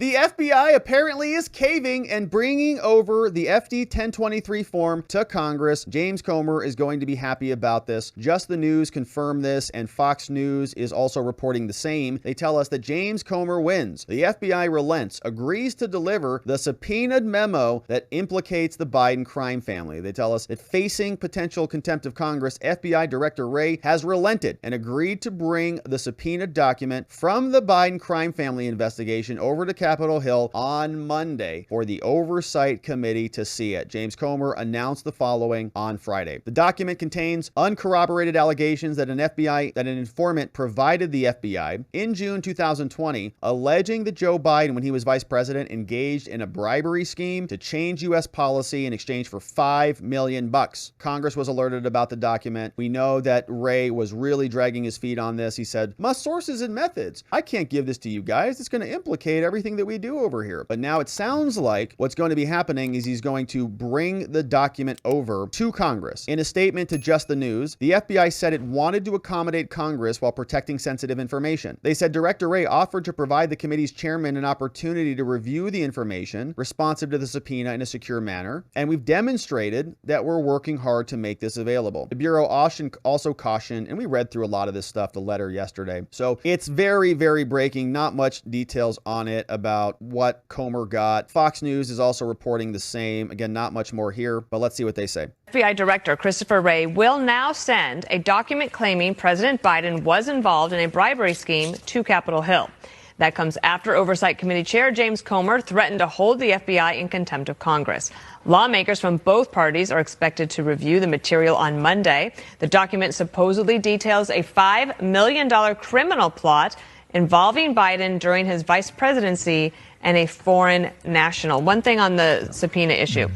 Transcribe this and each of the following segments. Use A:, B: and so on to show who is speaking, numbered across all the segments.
A: The FBI apparently is caving and bringing over the FD1023 form to Congress. James Comer is going to be happy about this. Just the News confirmed this, and Fox News is also reporting the same. They tell us that James Comer wins. The FBI relents, agrees to deliver the subpoenaed memo that implicates the Biden crime family. They tell us that facing potential contempt of Congress, FBI Director Wray has relented and agreed to bring the subpoenaed document from the Biden crime family investigation over to Capitol Hill on Monday for the Oversight Committee to see it. James Comer announced the following on Friday. The document contains uncorroborated allegations that an informant provided the FBI in June 2020, alleging that Joe Biden, when he was vice president, engaged in a bribery scheme to change U.S. policy in exchange for $5 million. Congress was alerted about the document. We know that Wray was really dragging his feet on this. He said, "My sources and methods. I can't give this to you guys. It's going to implicate everything that we do over here." But now it sounds like what's going to be happening is he's going to bring the document over to Congress. In a statement to Just the News, the FBI said it wanted to accommodate Congress while protecting sensitive information. They said Director Wray offered to provide the committee's chairman an opportunity to review the information responsive to the subpoena in a secure manner, and we've demonstrated that we're working hard to make this available. The Bureau also cautioned, and we read through a lot of this stuff, the letter yesterday. So it's very, very breaking, not much details on it about what Comer got. Fox News is also reporting the same. Again, not much more here, but let's see what they say.
B: FBI Director Christopher Wray will now send a document claiming President Biden was involved in a bribery scheme to Capitol Hill. That comes after Oversight Committee Chair James Comer threatened to hold the FBI in contempt of Congress. Lawmakers from both parties are expected to review the material on Monday. The document supposedly details a $5 million criminal plot involving Biden during his vice presidency and a foreign national. One thing on the subpoena issue.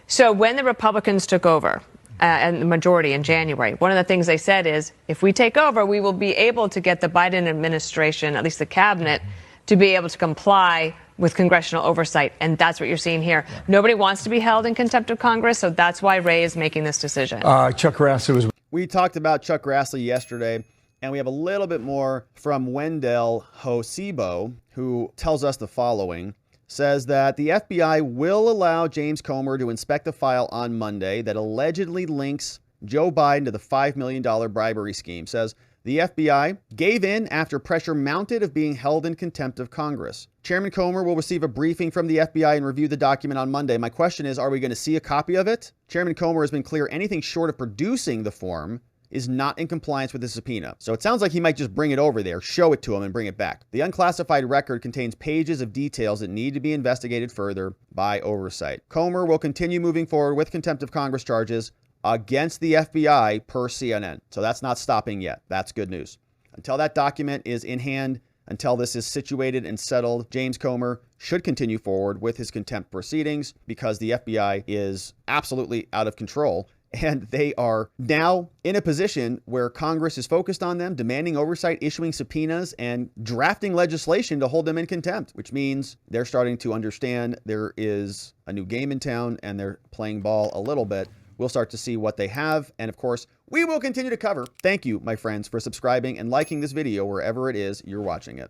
B: So when the Republicans took over and the majority in January, one of the things they said is, if we take over, we will be able to get the Biden administration, at least the cabinet, to be able to comply with congressional oversight. And that's what you're seeing here. Yeah. Nobody wants to be held in contempt of Congress, so that's why Wray is making this decision.
C: Chuck Grassley was...
A: We talked about Chuck Grassley yesterday, and we have a little bit more from Wendell Hosibo, who tells us the following. Says that the FBI will allow James Comer to inspect the file on Monday that allegedly links Joe Biden to the $5 million bribery scheme. Says the FBI gave in after pressure mounted of being held in contempt of Congress. Chairman Comer will receive a briefing from the FBI and review the document on Monday. My question is, are we going to see a copy of it? Chairman Comer has been clear anything short of producing the form is not in compliance with the subpoena. So it sounds like he might just bring it over there, show it to him, and bring it back. The unclassified record contains pages of details that need to be investigated further by oversight. Comer will continue moving forward with contempt of Congress charges against the FBI per CNN. So that's not stopping yet. That's good news. Until that document is in hand, until this is situated and settled, James Comer should continue forward with his contempt proceedings because the FBI is absolutely out of control. And they are now in a position where Congress is focused on them, demanding oversight, issuing subpoenas, and drafting legislation to hold them in contempt, which means they're starting to understand there is a new game in town and they're playing ball a little bit. We'll start to see what they have. And of course, we will continue to cover. Thank you, my friends, for subscribing and liking this video wherever it is you're watching it.